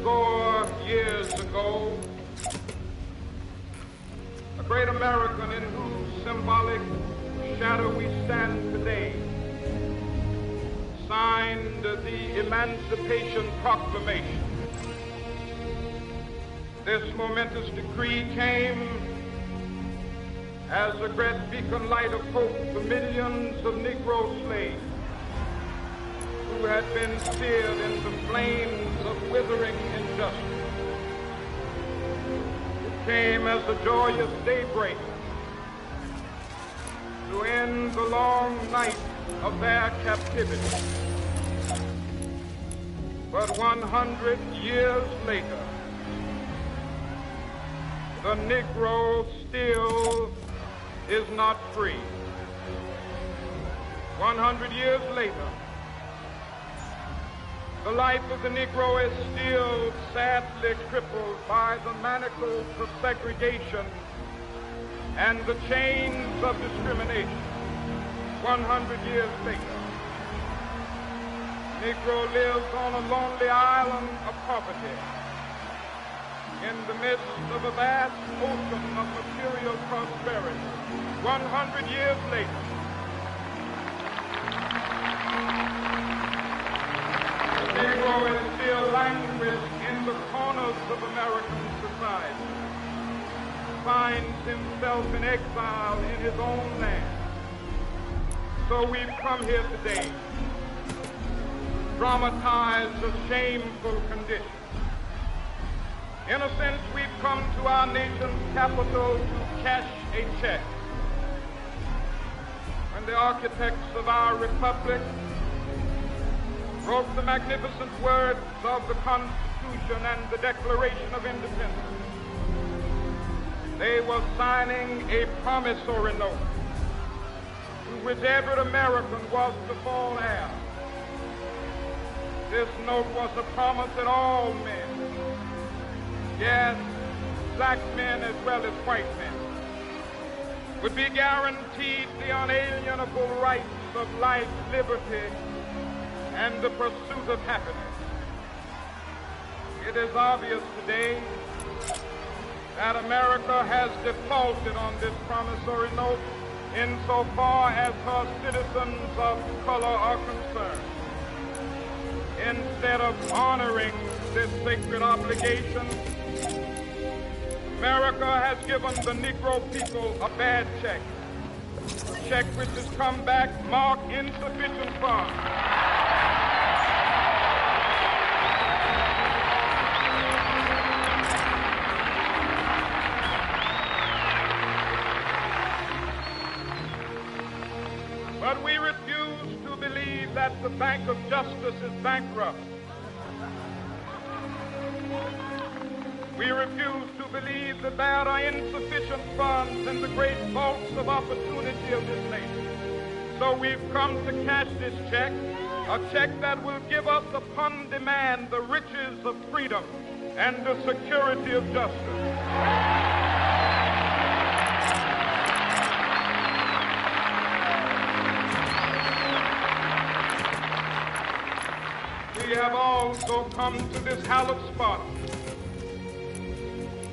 score years ago, a great American in whose symbolic shadow we stand today signed the Emancipation Proclamation. This momentous decree came as a great beacon light of hope to millions of Negro slaves who had been seared in the flames of withering injustice. It came as a joyous daybreak to end the long night of their captivity. But 100 years later, the Negro still is not free. 100 years later, the life of the Negro is still sadly crippled by the manacles of segregation and the chains of discrimination. 100 years later, Negro lives on a lonely island of poverty in the midst of a vast ocean of material prosperity. 100 years later, the Negro is still languished in the corners of American society, finds himself in exile in his own land. So we've come here today, dramatize a shameful condition. In a sense, we've come to our nation's capital to cash a check. When the architects of our republic wrote the magnificent words of the Constitution and the Declaration of Independence, they were signing a promissory note to which every American was to fall heir. This note was a promise that all men, yes, black men as well as white men, would be guaranteed the unalienable rights of life, liberty, and the pursuit of happiness. It is obvious today that America has defaulted on this promissory note insofar as her citizens of color are concerned. Instead of honoring this sacred obligation, America has given the Negro people a bad check, a check which has come back marked insufficient funds. But we refuse to believe that the Bank of Justice is bankrupt. We refuse to believe that there are insufficient funds in the great vaults of opportunity of this nation. So we've come to cash this check, a check that will give us upon demand the riches of freedom and the security of justice. We have also come to this hallowed spot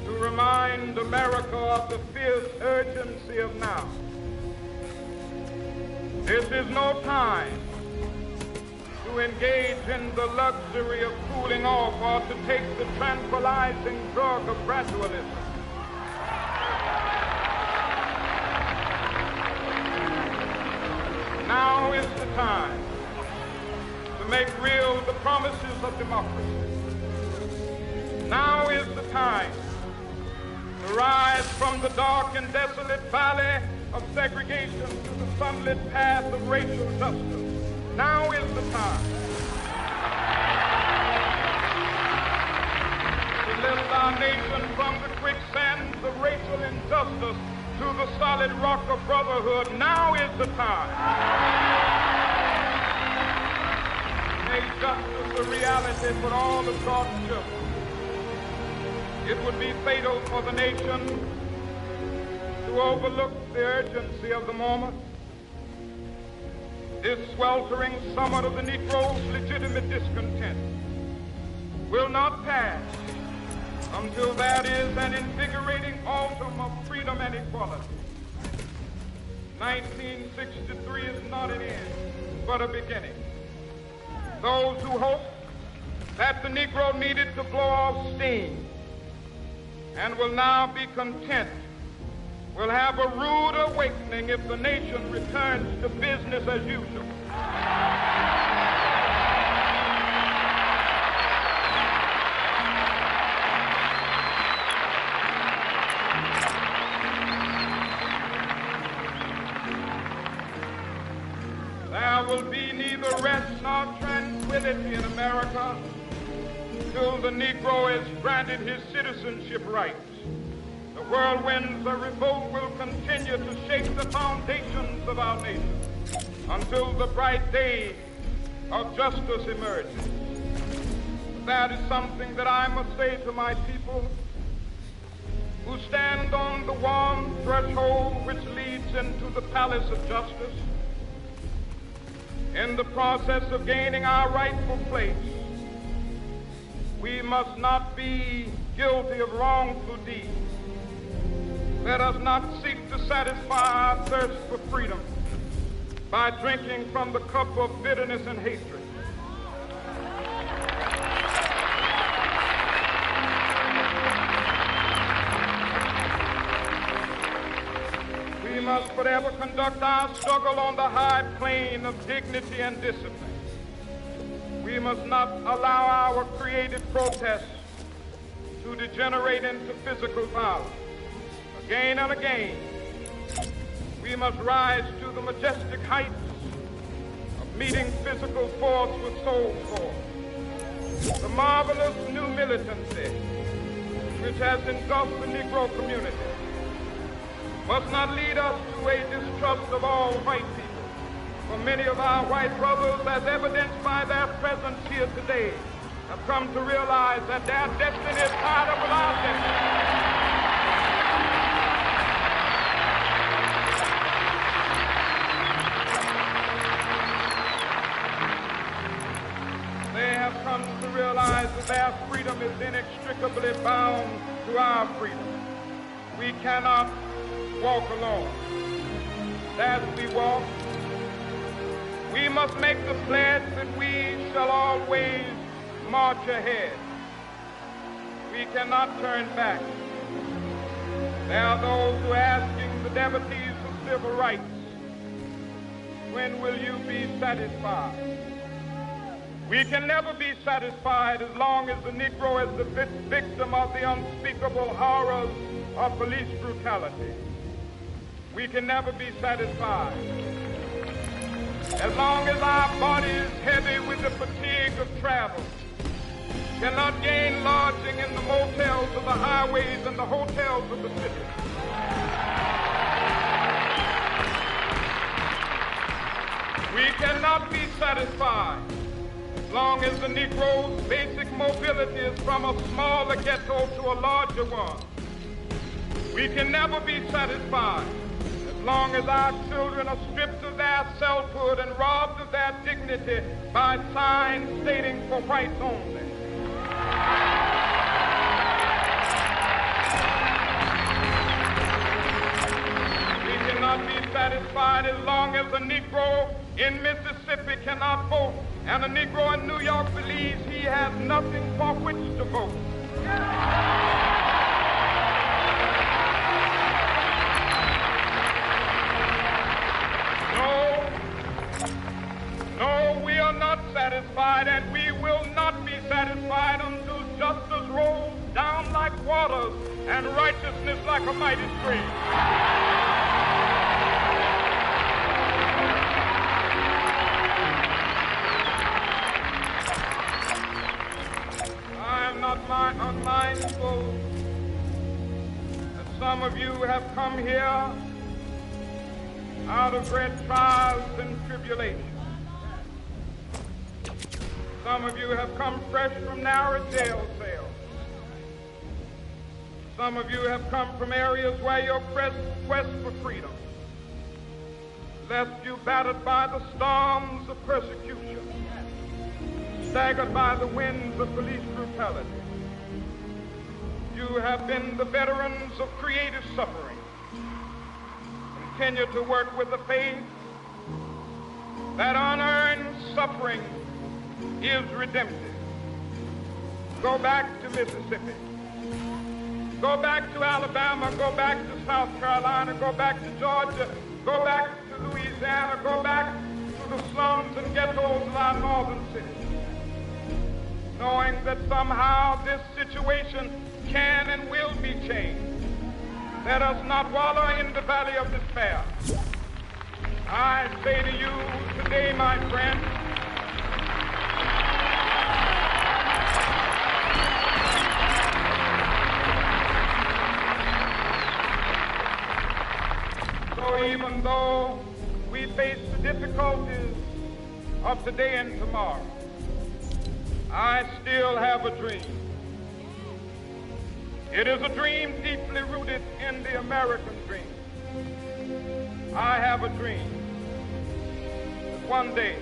to remind America of the fierce urgency of now. This is no time to engage in the luxury of cooling off or to take the tranquilizing drug of gradualism. Now is the time to make real the promises of democracy. Now is the time to rise from the dark and desolate valley of segregation to the sunlit path of racial justice. Now is the time to lift our nation from the quicksands of racial injustice to the solid rock of brotherhood. Now is the time. Make justice a reality for all of God's children. It would be fatal for the nation to overlook the urgency of the moment. This sweltering summit of the Negro's legitimate discontent will not pass until there is an invigorating autumn of freedom and equality. 1963 is not an end, but a beginning. Those who hope that the Negro needed to blow off steam and will now be content will have a rude awakening if the nation returns to business as usual. There will be neither rest nor tranquility in America till the Negro is granted his citizenship rights. The whirlwinds of revolt will continue to shake the foundations of our nation until the bright day of justice emerges. That is something that I must say to my people who stand on the warm threshold which leads into the palace of justice. In the process of gaining our rightful place, we must not be guilty of wrongful deeds. Let us not seek to satisfy our thirst for freedom by drinking from the cup of bitterness and hatred. We must forever conduct our struggle on the high plane of dignity and discipline. We must not allow our creative protests to degenerate into physical violence. Again and again, we must rise to the majestic heights of meeting physical force with soul force. The marvelous new militancy which has engulfed the Negro community must not lead us to a distrust of all white people. For many of our white brothers, as evidenced by their presence here today, have come to realize that their destiny is tied up with our destiny. They have come to realize that their freedom is inextricably bound to our freedom. We cannot walk alone. As we walk, we must make the pledge that we shall always march ahead. We cannot turn back. There are those who are asking the devotees of civil rights, when will you be satisfied? We can never be satisfied as long as the Negro is the victim of the unspeakable horrors of police brutality. We can never be satisfied as long as our body is heavy with the fatigue of travel, cannot gain lodging in the motels of the highways and the hotels of the city. We cannot be satisfied as long as the Negro's basic mobility is from a smaller ghetto to a larger one. We can never be satisfied as long as our children are stripped of their selfhood and robbed of their dignity by signs stating for whites only. We cannot be satisfied as long as a Negro in Mississippi cannot vote and a Negro in New York believes he has nothing for which to vote. No, we are not satisfied, and we will not be satisfied until justice rolls down like waters and righteousness like a mighty stream. I am not unmindful that some of you have come here out of great trials and tribulations. Some of you have come fresh from narrow jail cells. Some of you have come from areas where your quest for freedom left you battered by the storms of persecution. staggered by the winds of police brutality. You have been the veterans of creative suffering. Continue to work with the faith that unearned suffering is redemptive. Go back to Mississippi. Go back to Alabama. Go back to South Carolina. Go back to Georgia. Go back to Louisiana. Go back to the slums and ghettos of our northern cities, knowing that somehow this situation can and will be changed. Let us not wallow in the valley of despair. I say to you today, my friend, so even though we face the difficulties of today and tomorrow, I still have a dream. It is a dream deeply rooted in the American dream. I have a dream that one day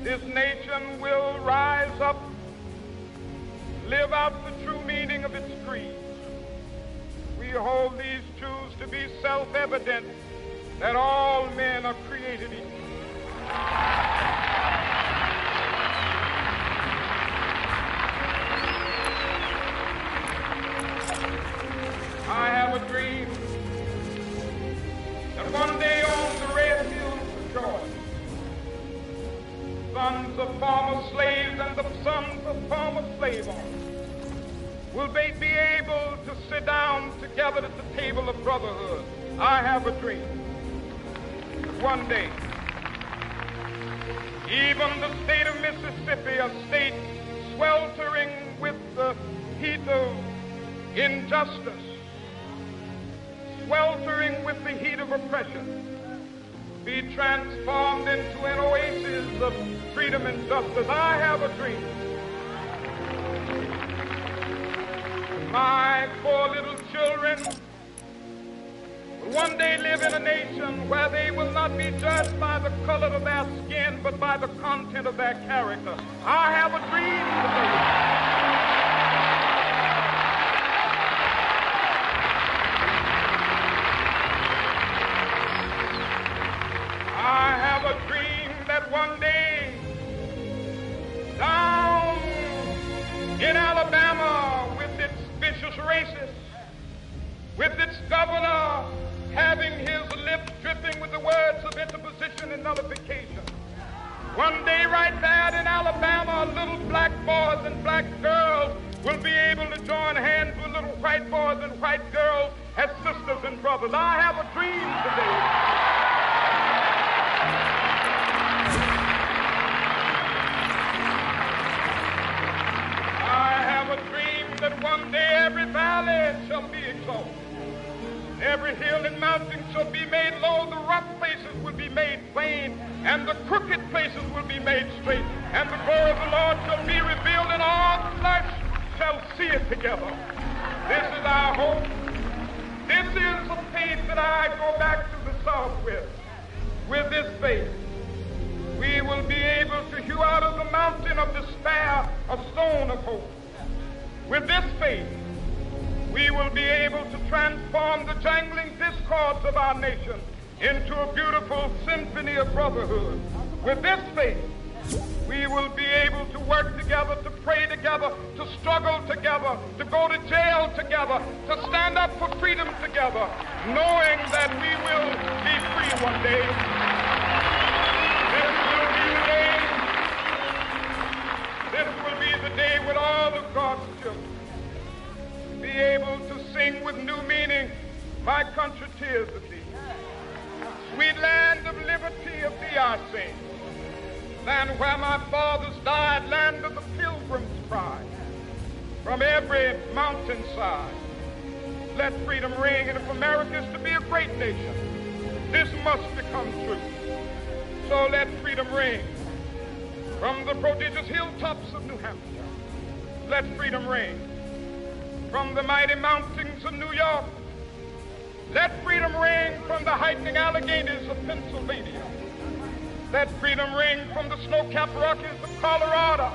this nation will rise up, live out the true meaning of its creed. We hold these truths to be self-evident, that all men are created equal. I have a dream that one day on the red hills of Georgia, sons of former slaves and the sons of former slave owners will be able to sit down together at the table of brotherhood. I have a dream that one day, even the state of Mississippi, a state sweltering with the heat of injustice, sweltering with the heat of oppression, be transformed into an oasis of freedom and justice. I have a dream. My 4 little children will one day live in a nation where they will not be judged by the color of their skin, but by the content of their character. I have a dream today. I have a dream that one day down in Alabama, with its vicious racists, with its governor having his lips dripping with the words of interposition and nullification, one day right there in Alabama, little black boys and black girls will be able to join hands with little white boys and white girls as sisters and brothers. I have a dream today. That one day every valley shall be exalted, every hill and mountain shall be made low, the rough places will be made plain, and the crooked places will be made straight, and the glory of the Lord shall be revealed, and all flesh shall see it together. This is our hope. This is the faith that I go back to the South with. With this faith, we will be able to hew out of the mountain of despair a stone of hope. With this faith, we will be able to transform the jangling discords of our nation into a beautiful symphony of brotherhood. With this faith, we will be able to work together, to pray together, to struggle together, to go to jail together, to stand up for freedom together, knowing that we will be free one day. This will be the day with all of God's children be able to sing with new meaning, my country tears of thee. Sweet land of liberty of thee I sing. Land where my fathers died, land of the pilgrim's pride. From every mountainside, let freedom ring. And if America is to be a great nation, this must become true. So let freedom ring. From the prodigious hilltops of New Hampshire, let freedom ring. From the mighty mountains of New York, let freedom ring. From the heightening Alleghanies of Pennsylvania, Let freedom ring from the snow-capped Rockies of Colorado.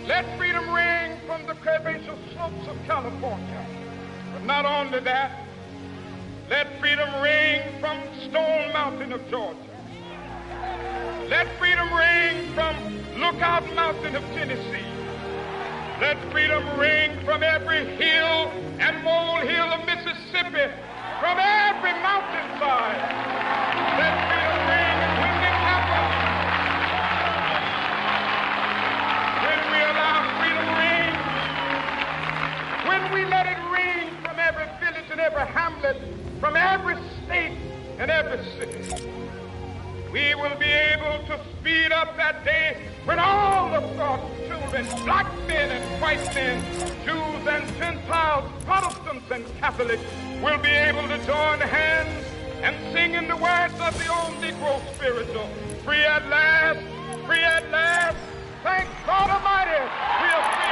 Let freedom ring from the curvaceous slopes of California. But not only that, let freedom ring from Stone Mountain of Georgia. Let freedom ring from Lookout Mountain of Tennessee. Let freedom ring from every hill and molehill of Mississippi, from every mountainside. Let freedom ring, and when it happens, when we allow freedom ring, when we let it ring from every village and every hamlet, from every state and every city, we will be able to speed up that day when all of God's children, black men and white men, Jews and Gentiles, Protestants and Catholics, will be able to join hands and sing in the words of the old Negro spiritual, free at last, thank God Almighty, we are free.